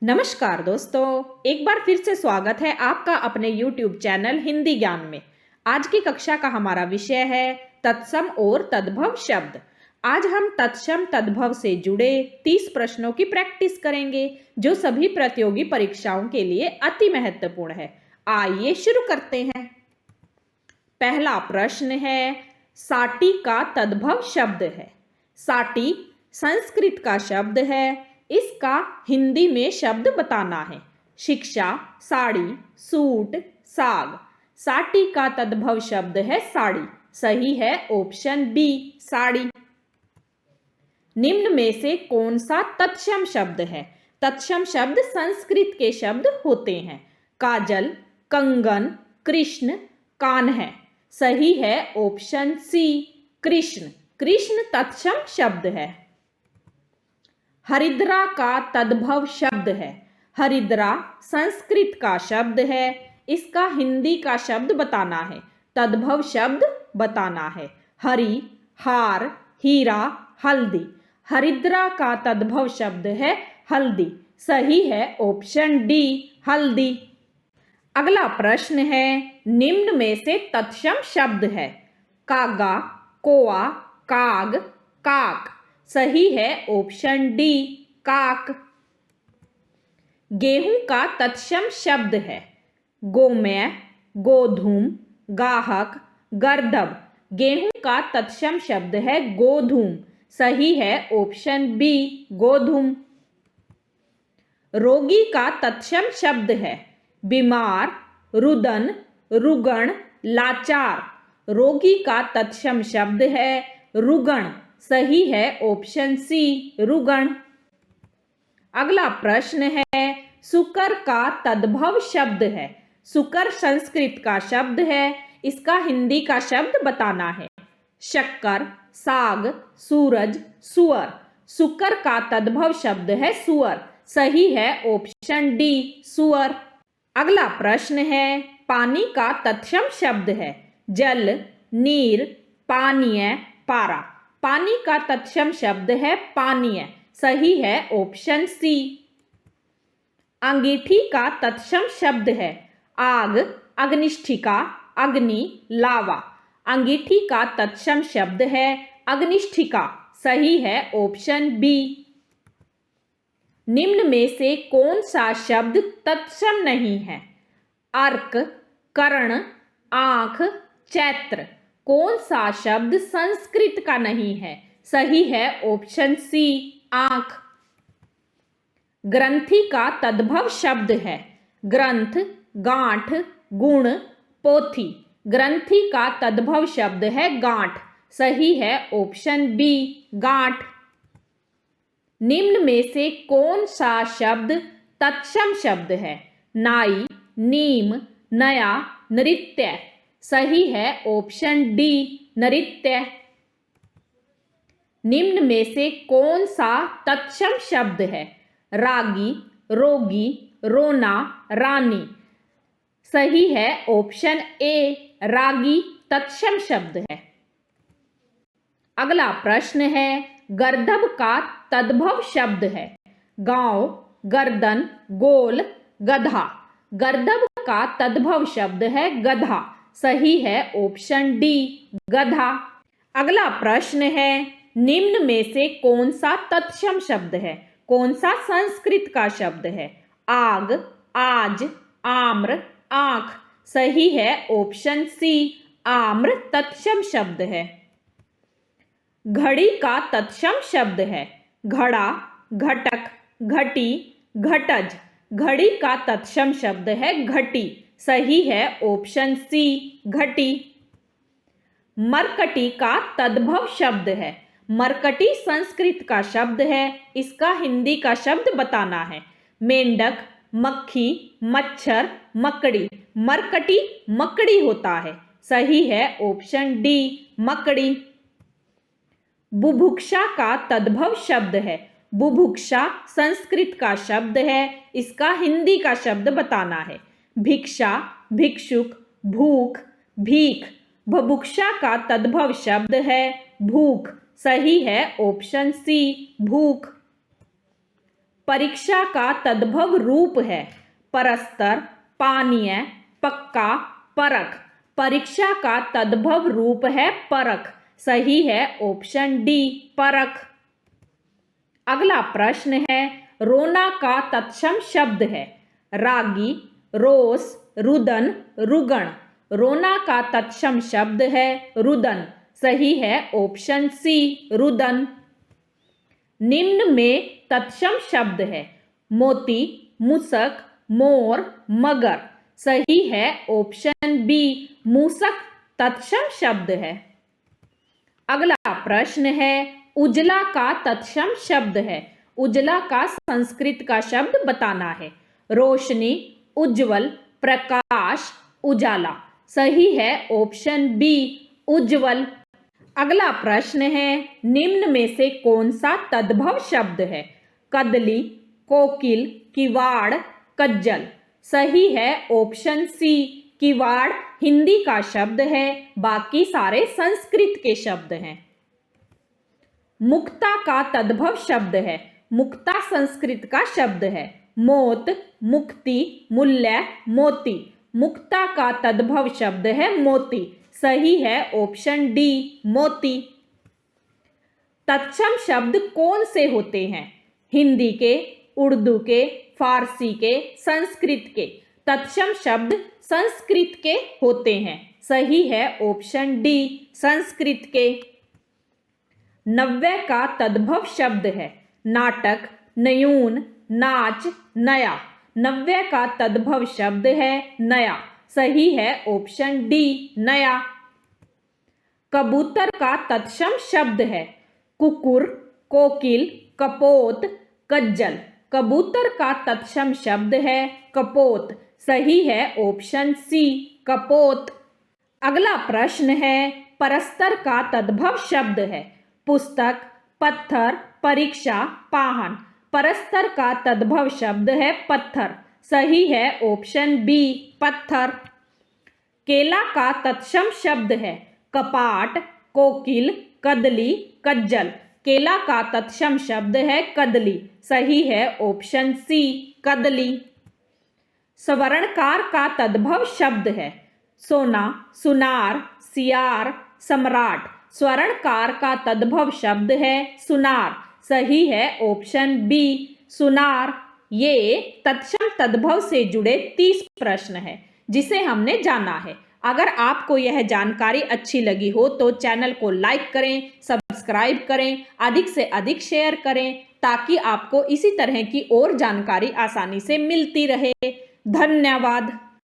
नमस्कार दोस्तों, एक बार फिर से स्वागत है आपका अपने YouTube चैनल हिंदी ज्ञान में। आज की कक्षा का हमारा विषय है तत्सम और तद्भव शब्द। आज हम तत्सम तद्भव से जुड़े 30 प्रश्नों की प्रैक्टिस करेंगे जो सभी प्रतियोगी परीक्षाओं के लिए अति महत्वपूर्ण है। आइए शुरू करते हैं। पहला प्रश्न है, साटी का तद्भव शब्द है। साटी संस्कृत का शब्द है, इसका हिंदी में शब्द बताना है। शिक्षा, साड़ी, सूट, साग। साटी का तद्भव शब्द है साड़ी। सही है ऑप्शन बी, साड़ी। निम्न में से कौन सा तत्सम शब्द है? तत्सम शब्द संस्कृत के शब्द होते हैं। काजल, कंगन, कृष्ण, कान्हा। सही है ऑप्शन सी, कृष्ण। कृष्ण तत्सम शब्द है। हरिद्रा का तद्भव शब्द है। हरिद्रा संस्कृत का शब्द है, इसका हिंदी का शब्द बताना है। तद्भव शब्द बताना है। हरि, हार, हीरा, हल्दी। हरिद्रा का तद्भव शब्द है हल्दी। सही है ऑप्शन डी, हल्दी। अगला प्रश्न है, निम्न में से तत्सम शब्द है। कागा, कोआ, काग, काक। सही है ऑप्शन डी, काक। गेहूं का तत्सम शब्द है। गोमय, गोधूम, गाहक, गर्दभ। गेहूं का तत्सम शब्द है गोधूम। सही है ऑप्शन बी, गोधूम। रोगी का तत्सम शब्द है। बीमार, रुदन, रुगण, लाचार। रोगी का तत्सम शब्द है रुगण। सही है ऑप्शन सी, रुगण। अगला प्रश्न है, सुकर का तद्भव शब्द है। सुकर संस्कृत का शब्द है, इसका हिंदी का शब्द बताना है। शक्कर, साग, सूरज, सुअर। सुकर का तद्भव शब्द है सुअर। सही है ऑप्शन डी, सुअर। अगला प्रश्न है, पानी का तत्सम शब्द है। जल, नीर, पानीय, पारा। पानी का तत्सम शब्द है पानीय। सही है ऑप्शन सी। अंगीठी का तत्सम शब्द है। आग, अग्निष्ठिका, अग्नि, लावा। अंगीठी का तत्सम शब्द है अग्निष्ठिका। सही है ऑप्शन बी। निम्न में से कौन सा शब्द तत्सम नहीं है? अर्क, कर्ण, आंख, चैत्र। कौन सा शब्द संस्कृत का नहीं है? सही है ऑप्शन सी, आंख। ग्रंथि का तद्भव शब्द है। ग्रंथ, गांठ, गुण, पोथी। ग्रंथि का तद्भव शब्द है गांठ। सही है ऑप्शन बी, गांठ। निम्न में से कौन सा शब्द तत्सम शब्द है? नाई, नीम, नया, नृत्य। सही है ऑप्शन डी, नृत्य। निम्न में से कौन सा तत्सम शब्द है? रागी, रोगी, रोना, रानी। सही है ऑप्शन ए, रागी तत्सम शब्द है। अगला प्रश्न है, गर्दभ का तद्भव शब्द है। गांव, गर्दन, गोल, गधा। गर्दभ का तद्भव शब्द है गधा। सही है ऑप्शन डी, गधा। अगला प्रश्न है, निम्न में से कौन सा तत्सम शब्द है? कौन सा संस्कृत का शब्द है? आग, आज, आम्र, आंख। सही है ऑप्शन सी, आम्र तत्सम शब्द है। घड़ी का तत्सम शब्द है। घड़ा, घटक, घटी, घटज। घड़ी का तत्सम शब्द है घटी। सही है ऑप्शन सी, घटी। मरकटी का तद्भव शब्द है। मरकटी संस्कृत का शब्द है, इसका हिंदी का शब्द बताना है। मेंढक, मक्खी, मच्छर, मकड़ी। मरकटी मकड़ी होता है। सही है ऑप्शन डी, मकड़ी। बुभुक्षा का तद्भव शब्द है। बुभुक्षा संस्कृत का शब्द है, इसका हिंदी का शब्द बताना है। भिक्षा, भिक्षुक, भूख, भीख। बुभुक्षा का तद्भव शब्द है भूख। सही है ऑप्शन सी, भूख। परीक्षा का तद्भव रूप है परस्तर, पानीय, पक्का, परख। परीक्षा का तद्भव रूप है परख। सही है ऑप्शन डी परख। अगला प्रश्न है रोना का तत्सम शब्द है रागी, रोष, रुदन, रुगण। रोना का तत्सम शब्द है रुदन। सही है ऑप्शन सी रुदन। निम्न में तत्सम शब्द है मोती, मूसक, मोर, मगर। सही है ऑप्शन बी मूसक तत्सम शब्द है। अगला प्रश्न है उजला का तत्सम शब्द है। उजला का संस्कृत का शब्द बताना है रोशनी, उज्जवल, प्रकाश, उजाला। सही है ऑप्शन बी उज्जवल। अगला प्रश्न है निम्न में से कौन सा तद्भव शब्द है कदली, कोकिल, किवाड़, कज्जल। सही है ऑप्शन सी किवाड़ हिंदी का शब्द है, बाकी सारे संस्कृत के शब्द हैं। मुक्ता का तद्भव शब्द है मुक्ता संस्कृत का शब्द है मोत, मुक्ति, मूल्य, मोती। मुक्ता का तद्भव शब्द है मोती। सही है ऑप्शन डी मोती। तत्सम शब्द कौन से होते हैं हिंदी के, उर्दू के, फारसी के, संस्कृत के। तत्सम शब्द संस्कृत के होते हैं। सही है ऑप्शन डी संस्कृत के। नव्य का तद्भव शब्द है नाटक, नयून, नाच, नया। नव्य का तद्भव शब्द है नया। सही है ऑप्शन डी नया। कबूतर का तत्सम शब्द है कुकुर, कोकिल, कपोत, कज्जल। कबूतर का तत्सम शब्द है कपोत। सही है ऑप्शन सी कपोत। अगला प्रश्न है परस्तर का तद्भव शब्द है पुस्तक, पत्थर, परीक्षा, पाहन। परस्तर का तद्भव शब्द है पत्थर। सही है ऑप्शन बी पत्थर। केला का तत्सम शब्द है कपाट, कोकिल, कदली, कज्जल। केला का तत्सम शब्द है कदली। सही है ऑप्शन सी कदली। स्वर्णकार का तद्भव शब्द है सोना, सुनार, सियार, सम्राट। स्वर्णकार का तद्भव शब्द है सुनार। सही है ऑप्शन बी सुनार। ये तत्सम तद्भव से जुड़े 30 प्रश्न है जिसे हमने जाना है। अगर आपको यह जानकारी अच्छी लगी हो तो चैनल को लाइक करें, सब्सक्राइब करें, अधिक से अधिक शेयर करें ताकि आपको इसी तरह की और जानकारी आसानी से मिलती रहे। धन्यवाद।